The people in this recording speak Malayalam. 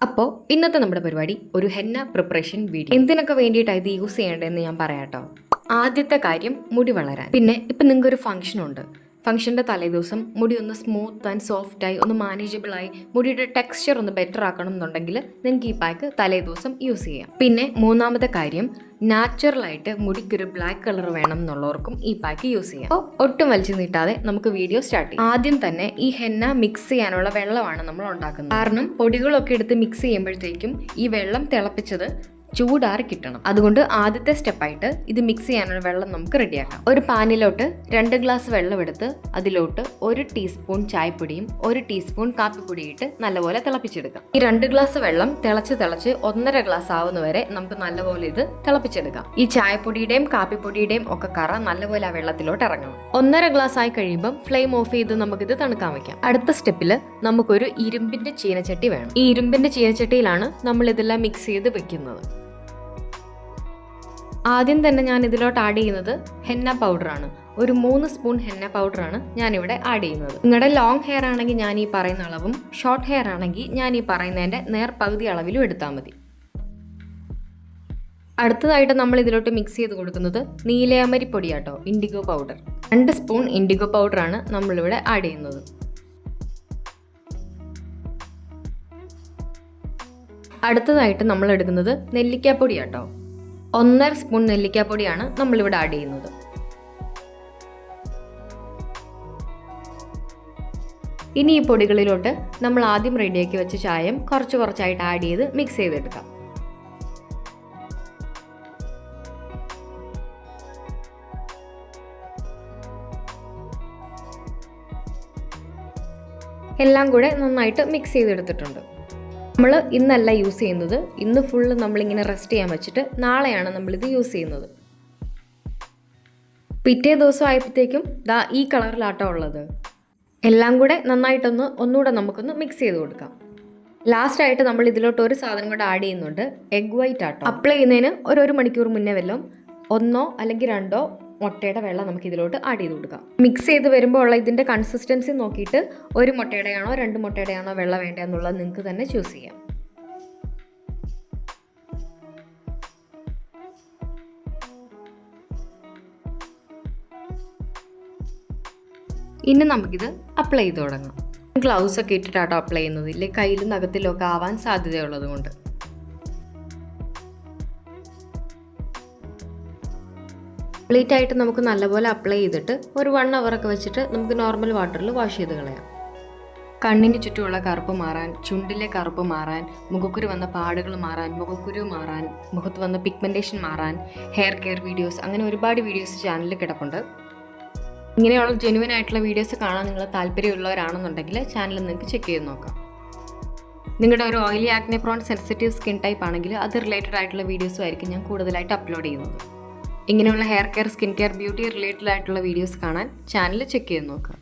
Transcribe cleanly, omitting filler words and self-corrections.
അപ്പോൾ ഇന്നത്തെ നമ്മുടെ പരിപാടി ഒരു ഹെന്ന പ്രിപ്പറേഷൻ വീഡിയോ. എന്തിനൊക്കെ വേണ്ടിയിട്ടാണ് ഇത് യൂസ് ചെയ്യേണ്ടതെന്ന് ഞാൻ പറയാട്ടോ. ആദ്യത്തെ കാര്യം മുടി വളരാൻ. പിന്നെ ഇപ്പം നിങ്ങൾക്കൊരു ഫംഗ്ഷനുണ്ട്. ഫംഗ്ഷൻ്റെ തലേദിവസം മുടി ഒന്ന് സ്മൂത്ത് ആൻഡ് സോഫ്റ്റായി ഒന്ന് മാനേജബിളായി മുടിയുടെ ടെക്സ്ചർ ഒന്ന് ബെറ്റർ ആക്കണം എന്നുണ്ടെങ്കിൽ നിങ്ങൾക്ക് ഈ പാക്ക് തലേദിവസം യൂസ് ചെയ്യാം. പിന്നെ മൂന്നാമത്തെ കാര്യം, നാച്ചുറലായിട്ട് മുടിക്കൊരു ബ്ലാക്ക് കളർ വേണം എന്നുള്ളവർക്കും ഈ പാക്ക് യൂസ് ചെയ്യാം. അപ്പോൾ ഒട്ടും വലിച്ചു നീട്ടാതെ നമുക്ക് വീഡിയോ സ്റ്റാർട്ട് ചെയ്യാം. ആദ്യം തന്നെ ഈ ഹെന്ന മിക്സ് ചെയ്യാനുള്ള വെള്ളമാണ് നമ്മൾ ഉണ്ടാക്കുന്നത്. കാരണം പൊടികളൊക്കെ എടുത്ത് മിക്സ് ചെയ്യുമ്പോഴത്തേക്കും ഈ വെള്ളം തിളപ്പിച്ചത് ചൂടാറി കിട്ടണം. അതുകൊണ്ട് ആദ്യത്തെ സ്റ്റെപ്പായിട്ട് ഇത് മിക്സ് ചെയ്യാനുള്ള വെള്ളം നമുക്ക് റെഡിയാക്കാം. ഒരു പാനിലോട്ട് 2 ഗ്ലാസ് വെള്ളം എടുത്ത് അതിലോട്ട് 1 ടീസ്പൂൺ ചായപ്പൊടിയും 1 ടീസ്പൂൺ കാപ്പിപ്പൊടി ഇട്ട് നല്ലപോലെ തിളപ്പിച്ചെടുക്കാം. ഈ 2 ഗ്ലാസ് വെള്ളം തിളച്ച് 1.5 ഗ്ലാസ് ആവുന്നവരെ നമുക്ക് നല്ലപോലെ ഇത് തിളപ്പിച്ചെടുക്കാം. ഈ ചായപ്പൊടിയുടെയും കാപ്പിപ്പൊടിയുടെയും ഒക്കെ കറ നല്ലപോലെ ആ വെള്ളത്തിലോട്ട് ഇറങ്ങണം. 1.5 ഗ്ലാസ് ആയി കഴിയുമ്പോൾ ഫ്ലെയിം ഓഫ് ചെയ്ത് നമുക്കിത് തണുക്കാൻ വെക്കാം. അടുത്ത സ്റ്റെപ്പിൽ നമുക്കൊരു ഇരുമ്പിന്റെ ചീനച്ചട്ടി വേണം. ഈ ഇരുമ്പിന്റെ ചീനച്ചട്ടിയിലാണ് നമ്മൾ ഇതെല്ലാം മിക്സ് ചെയ്ത് വെക്കുന്നത്. ആദ്യം തന്നെ ഞാൻ ഇതിലോട്ട് ആഡ് ചെയ്യുന്നത് ഹെന്ന പൗഡറാണ്. ഒരു 3 സ്പൂൺ ഹെന്ന പൗഡറാണ് ഞാനിവിടെ ആഡ് ചെയ്യുന്നത്. നിങ്ങളുടെ ലോങ് ഹെയർ ആണെങ്കിൽ ഞാൻ ഈ പറയുന്ന അളവും ഷോർട്ട് ഹെയർ ആണെങ്കിൽ ഞാൻ ഈ പറയുന്നതിൻ്റെ പകുതി അളവിലും എടുത്താൽ മതി. അടുത്തതായിട്ട് നമ്മൾ ഇതിലോട്ട് മിക്സ് ചെയ്ത് കൊടുക്കുന്നത് നീലയമരി പൊടിയാട്ടോ, ഇൻഡിഗോ പൗഡർ. 2 സ്പൂൺ ഇൻഡിഗോ പൗഡറാണ് നമ്മളിവിടെ ആഡ് ചെയ്യുന്നത്. അടുത്തതായിട്ട് നമ്മൾ എടുക്കുന്നത് നെല്ലിക്കാപ്പൊടിയാട്ടോ. 1.5 സ്പൂൺ നെല്ലിക്കാപ്പൊടിയാണ് നമ്മളിവിടെ ആഡ് ചെയ്യുന്നത്. ഇനി ഈ പൊടികളിലോട്ട് നമ്മൾ ആദ്യം റെഡിയാക്കി വെച്ച ചായം കുറച്ചായിട്ട് ആഡ് ചെയ്ത് മിക്സ് ചെയ്തെടുക്കാം. എല്ലാം കൂടെ നന്നായിട്ട് മിക്സ് ചെയ്തെടുത്തിട്ടുണ്ട്. നമ്മൾ ഇന്നല്ല യൂസ് ചെയ്യുന്നത്. ഇന്ന് ഫുള്ള് നമ്മളിങ്ങനെ റെസ്റ്റ് ചെയ്യാൻ വെച്ചിട്ട് നാളെയാണ് നമ്മളിത് യൂസ് ചെയ്യുന്നത്. പിറ്റേ ദിവസം ആയപ്പോഴത്തേക്കും ദാ ഈ കളറിലാട്ടോ ഉള്ളത്. എല്ലാം കൂടെ ഒന്നുകൂടെ നമുക്കൊന്ന് മിക്സ് ചെയ്ത് കൊടുക്കാം. ലാസ്റ്റായിട്ട് നമ്മൾ ഇതിലോട്ട് ഒരു സാധനം കൂടെ ആഡ് ചെയ്യുന്നുണ്ട്, എഗ് വൈറ്റ് ആട്ടോ. അപ്ലൈ ചെയ്യുന്നതിന് 1 മണിക്കൂർ മുന്നേ വല്ലതും 1 അല്ലെങ്കിൽ 2 മുട്ടയുടെ വെള്ളം നമുക്ക് ഇതിലോട്ട് ആഡ് ചെയ്ത് കൊടുക്കാം. മിക്സ് ചെയ്ത് വരുമ്പോൾ ഉള്ള ഇതിൻ്റെ കൺസിസ്റ്റൻസി നോക്കിയിട്ട് 1 മുട്ടയുടെയാണോ 2 മുട്ടയുടെയാണോ വെള്ളം വേണ്ടതെന്നുള്ളത് നിങ്ങൾക്ക് തന്നെ ചൂസ് ചെയ്യാം. ഇനി നമുക്കിത് അപ്ലൈ ചെയ്ത് തുടങ്ങാം. ഗ്ലൗസ് ഒക്കെ ഇട്ടിട്ടാട്ടോ അപ്ലൈ ചെയ്യുന്നത്, ഇല്ലേ കയ്യിലും നഖത്തിലും ഒക്കെ ആവാൻ സാധ്യതയുള്ളത് കൊണ്ട്. കംപ്ലീറ്റ് ആയിട്ട് നമുക്ക് നല്ലപോലെ അപ്ലൈ ചെയ്തിട്ട് ഒരു 1 hour ഒക്കെ വെച്ചിട്ട് നമുക്ക് നോർമൽ വാട്ടറിൽ വാഷ് ചെയ്ത് കളയാം. കണ്ണിന് ചുറ്റുമുള്ള കറുപ്പ് മാറാൻ, ചുണ്ടിലെ കറുപ്പ് മാറാൻ, മുഖക്കുരു വന്ന പാടുകൾ മാറാൻ, മുഖക്കുരു മാറാൻ, മുഖത്ത് വന്ന പിഗ്മെൻറ്റേഷൻ മാറാൻ ഹെയർ കെയർ വീഡിയോസ്, അങ്ങനെ ഒരുപാട് വീഡിയോസ് ചാനലിൽ കിടപ്പുണ്ട്. ഇങ്ങനെയുള്ള ജെനുവിൻ ആയിട്ടുള്ള വീഡിയോസ് കാണാൻ നിങ്ങൾ താല്പര്യമുള്ളവരാണെന്നുണ്ടെങ്കിൽ ചാനൽ നിങ്ങൾക്ക് ചെക്ക് ചെയ്ത് നോക്കാം. നിങ്ങളുടെ ഒരു oily acne prone sensitive skin type ആണെങ്കിൽ അത് റിലേറ്റഡ് ആയിട്ടുള്ള വീഡിയോസും ആയിരിക്കും ഞാൻ കൂടുതലായിട്ട് അപ്ലോഡ് ചെയ്യുന്നത്. ഇങ്ങനെയുള്ള hair care, skin care, beauty related ആയിട്ടുള്ള വീഡിയോസ് കാണാൻ ചാനൽ ചെക്ക് ചെയ്ത് നോക്കുക.